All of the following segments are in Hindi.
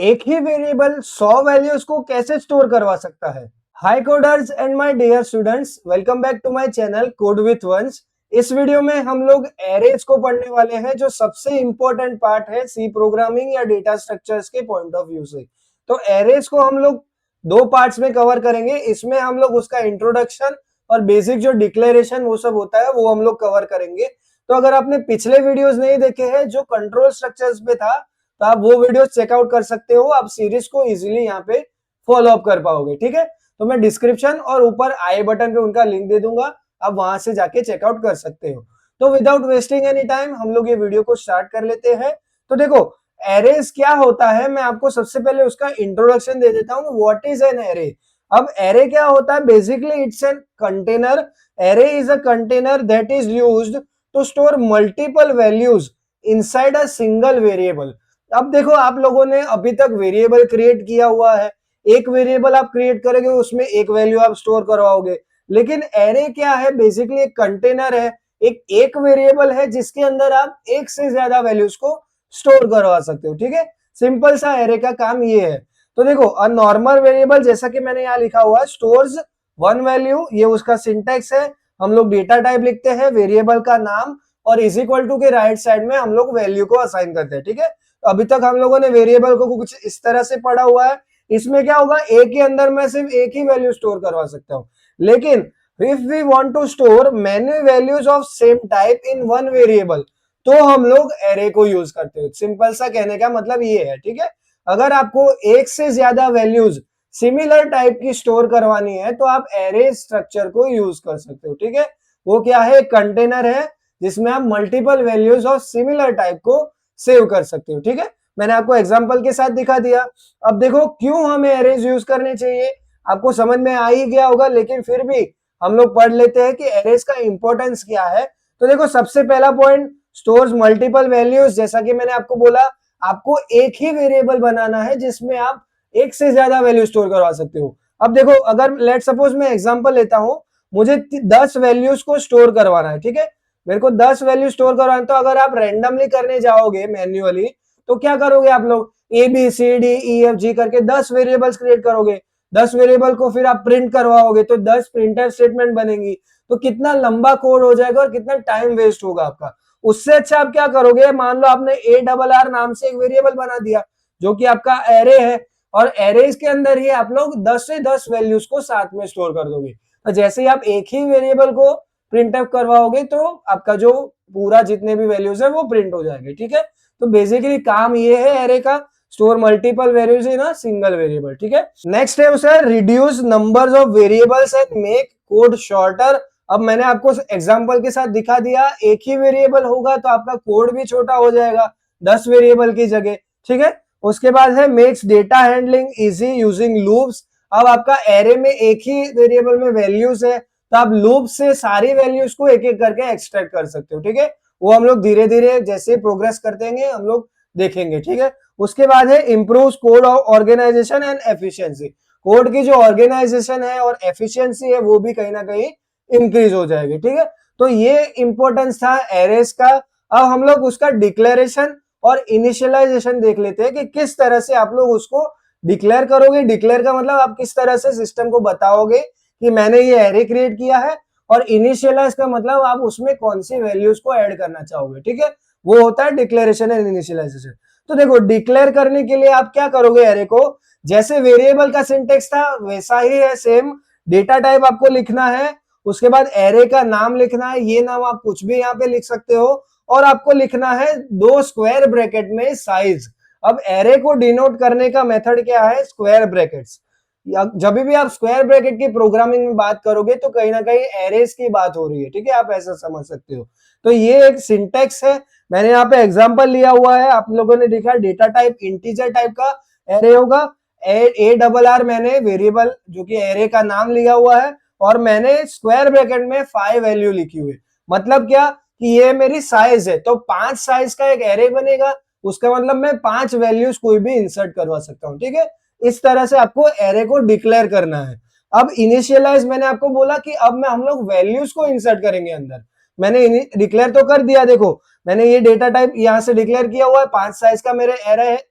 एक ही वेरिएबल 100 वैल्यूज को कैसे स्टोर करवा सकता है। Hi coders and my dear students, welcome back to my channel code with वंस। इस वीडियो में हम लोग एरेज को पढ़ने वाले हैं, जो सबसे इंपॉर्टेंट पार्ट है सी प्रोग्रामिंग या डेटा स्ट्रक्चर्स के पॉइंट ऑफ व्यू से। तो एरेज को हम लोग दो पार्ट्स में कवर करेंगे। इसमें हम लोग उसका इंट्रोडक्शन और बेसिक जो डिक्लेरेशन वो सब होता है वो हम लोग कवर करेंगे। तो अगर आपने पिछले वीडियोस नहीं देखे हैं जो कंट्रोल स्ट्रक्चर्स पे था, तो आप वो वीडियो चेकआउट कर सकते हो। आप सीरीज को इजीली यहाँ पे फॉलो अप कर पाओगे। ठीक है, तो मैं डिस्क्रिप्शन और ऊपर आई बटन पे उनका लिंक दे दूंगा, आप वहां से जाके चेकआउट कर सकते हो। तो विदाउट वेस्टिंग एनी टाइम हम लोग ये वीडियो को स्टार्ट कर लेते हैं। तो देखो, एरेज क्या होता है, मैं आपको सबसे पहले उसका इंट्रोडक्शन दे देता हूँ। What is an array? अब एरे क्या होता है? Basically it's an container. Array is a container that is used to store multiple values inside a single variable. अब देखो, आप लोगों ने अभी तक वेरिएबल क्रिएट किया हुआ है। एक वेरिएबल आप क्रिएट करोगे, उसमें एक वैल्यू आप स्टोर करवाओगे। लेकिन एरे क्या है? बेसिकली एक कंटेनर है, एक वेरिएबल है जिसके अंदर आप एक से ज्यादा वैल्यूज को स्टोर करवा सकते हो। ठीक है, सिंपल सा एरे का काम ये है। तो देखो, अ नॉर्मल वेरिएबल, जैसा कि मैंने यहाँ लिखा हुआ है, स्टोर्स वन वैल्यू, ये उसका सिंटेक्स है। हम लोग डेटा टाइप लिखते हैं, वेरिएबल का नाम, और इज इक्वल टू के राइट साइड में हम लोग वैल्यू को असाइन करते हैं। ठीक है, अभी तक हम लोगों ने वेरिएबल को कुछ इस तरह से पढ़ा हुआ है। इसमें क्या होगा, ए के अंदर मैं सिर्फ एक ही वैल्यू स्टोर करवा सकता हूँ। लेकिन if we want to store many values of same type in one variable, तो हम लोग एरे को यूज करते हैं। सिंपल सा कहने का मतलब ये है। ठीक है, अगर आपको एक से ज्यादा वैल्यूज सिमिलर टाइप की स्टोर करवानी है तो आप एरे स्ट्रक्चर को यूज कर सकते हो। ठीक है, वो क्या है? एक कंटेनर है जिसमें आप multiple values of similar type को सेव कर सकते हो। ठीक है, मैंने आपको एग्जांपल के साथ दिखा दिया। अब देखो, क्यों हमें एरेज यूज करने चाहिए, आपको समझ में आ ही गया होगा, लेकिन फिर भी हम लोग पढ़ लेते हैं कि एरेज का इंपॉर्टेंस क्या है। तो देखो, सबसे पहला पॉइंट, स्टोर्स मल्टीपल वैल्यूज। जैसा कि मैंने आपको बोला, आपको एक ही वेरिएबल बनाना है जिसमें आप एक से ज्यादा वैल्यू स्टोर करवा सकते हो। अब देखो, अगर लेट सपोज मैं एग्जांपल लेता हूं, मुझे 10 वैल्यूज को स्टोर करवाना है। ठीक है, मेरे को 10 वैल्यू स्टोर करवाना, तो अगर आप रैंडमली करने जाओगे मैन्युअली, तो क्या करोगे आप लोग? A B C D E F G करके 10 वेरिएबल्स क्रिएट करोगे। 10 वेरिएबल को फिर आप प्रिंट करवाओगे तो 10 प्रिंटर स्टेटमेंट बनेंगी। तो कितना लंबा कोड हो जाएगा और कितना टाइम वेस्ट होगा आपका। उससे अच्छा आप क्या करोगे, मान लो आपने ARR नाम से एक वेरिएबल बना दिया जो कि आपका एरे है, और एरेज के अंदर ही आप लोग 10 से 10 वैल्यूज को साथ में स्टोर कर दोगे। तो जैसे ही आप एक ही वेरिएबल को प्रिंट अप करवाओगे तो आपका जो पूरा जितने भी वैल्यूज है वो प्रिंट हो जाएंगे। ठीक है, तो बेसिकली काम ये है एरे का, store multiple values in a single variable. ठीक है, नेक्स्ट है उसे reduce numbers of variables and make code shorter. अब मैंने आपको एग्जांपल के साथ दिखा दिया, एक ही वेरिएबल होगा तो आपका कोड भी छोटा हो जाएगा 10 वेरिएबल की जगह। ठीक है, उसके बाद है makes data handling easy using loops. अब आपका एरे में एक ही वेरिएबल में वैल्यूज है, तो आप लूप से सारी वैल्यूज को एक एक करके एक्सट्रैक्ट कर सकते हो। ठीक है, वो हम लोग धीरे धीरे जैसे प्रोग्रेस करते हैं हम लोग देखेंगे। ठीक है, उसके बाद है improve code organisation and efficiency. Code की जो ऑर्गेनाइजेशन है और एफिशिएंसी है वो भी कहीं ना कहीं इंक्रीज हो जाएगी। ठीक है, तो ये इंपॉर्टेंस था एरेस का। अब हम लोग उसका डिक्लेरेशन और इनिशियलाइजेशन देख लेते हैं कि किस तरह से आप लोग उसको डिक्लेयर करोगे। डिक्लेयर का मतलब आप किस तरह से सिस्टम को बताओगे कि मैंने ये एरे क्रिएट किया है, और इनिशियलाइज का मतलब आप उसमें कौन सी वैल्यूज को ऐड करना चाहोगे। ठीक है, वो होता है डिक्लेरेशन एंड इनिशियलाइजेशन। तो देखो, डिक्लेयर करने के लिए आप क्या करोगे, एरे को जैसे वेरिएबल का सिंटेक्स था वैसा ही है सेम। डेटा टाइप आपको लिखना है, उसके बाद एरे का नाम लिखना है, ये नाम आप कुछ भी यहाँ पे लिख सकते हो, और आपको लिखना है 2 स्क्वायर ब्रैकेट में साइज। अब एरे को डिनोट करने का मेथड क्या है? Square brackets. जब भी आप स्क्वायर ब्रैकेट की प्रोग्रामिंग में बात करोगे तो कहीं ना कहीं एरेज की बात हो रही है। ठीक है, आप ऐसा समझ सकते हो। तो ये एक सिंटेक्स है, मैंने यहाँ पे एग्जांपल लिया हुआ है, आप लोगों ने देखा डेटा टाइप इंटीजर टाइप का एरे होगा। ARR मैंने वेरिएबल जो कि एरे का नाम लिया हुआ है, और मैंने स्क्वायर ब्रैकेट में 5 वैल्यू लिखी हुई। मतलब क्या कि ये मेरी साइज है, तो 5 साइज का एक एरे बनेगा, उसका मतलब मैं 5 वैल्यूज कोई भी इंसर्ट करवा सकता हूँ। ठीक है, इस तरह से आपको एरे को डिक्लेयर करना है। अब इनिशियलाइज मैंने आपको बोला कि अब मैं हम लोग वैल्यूज को इंसर्ट करेंगे अंदर। मैंने डिक्लेयर तो कर दिया, देखो मैंने ये डेटा टाइप यहां से डिक्लेयर किया हुआ है, 5 साइज का मेरे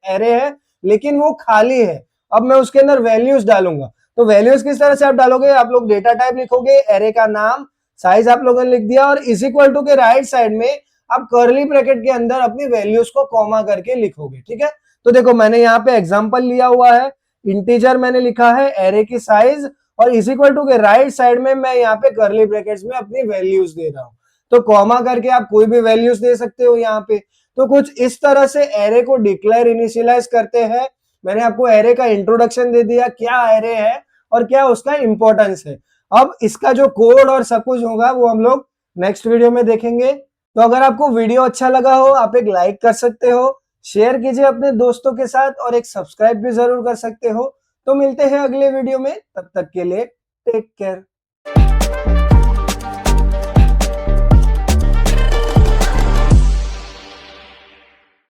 एरे है। लेकिन वो खाली है। अब मैं उसके अंदर वैल्यूज डालूंगा, तो वैल्यूज किस तरह से आप डालोगे, आप लोग डेटा टाइप लिखोगे, एरे का नाम, साइज आप लोगों ने लिख दिया, और इज इक्वल टू के राइट साइड में आप कर्ली ब्रैकेट के अंदर अपनी वैल्यूज को कॉमा करके लिखोगे। ठीक है, तो देखो मैंने यहाँ पे एग्जांपल लिया हुआ है, इंटीजर मैंने लिखा है, एरे की साइज, और इज इक्वल टू के राइट साइड में मैं यहाँ पे कर्ली ब्रैकेट्स में अपनी वैल्यूज दे रहा हूँ। तो कॉमा करके आप कोई भी वैल्यूज दे सकते हो यहाँ पे। तो कुछ इस तरह से एरे को डिक्लेयर इनिशियलाइज करते हैं। मैंने आपको एरे का इंट्रोडक्शन दे दिया, क्या एरे है और क्या उसका इंपॉर्टेंस है। अब इसका जो कोड और सब कुछ होगा वो हम लोग नेक्स्ट वीडियो में देखेंगे। तो अगर आपको वीडियो अच्छा लगा हो, आप एक लाइक कर सकते हो, शेयर कीजिए अपने दोस्तों के साथ, और एक सब्सक्राइब भी जरूर कर सकते हो। तो मिलते हैं अगले वीडियो में, तब तक के लिए टेक केयर।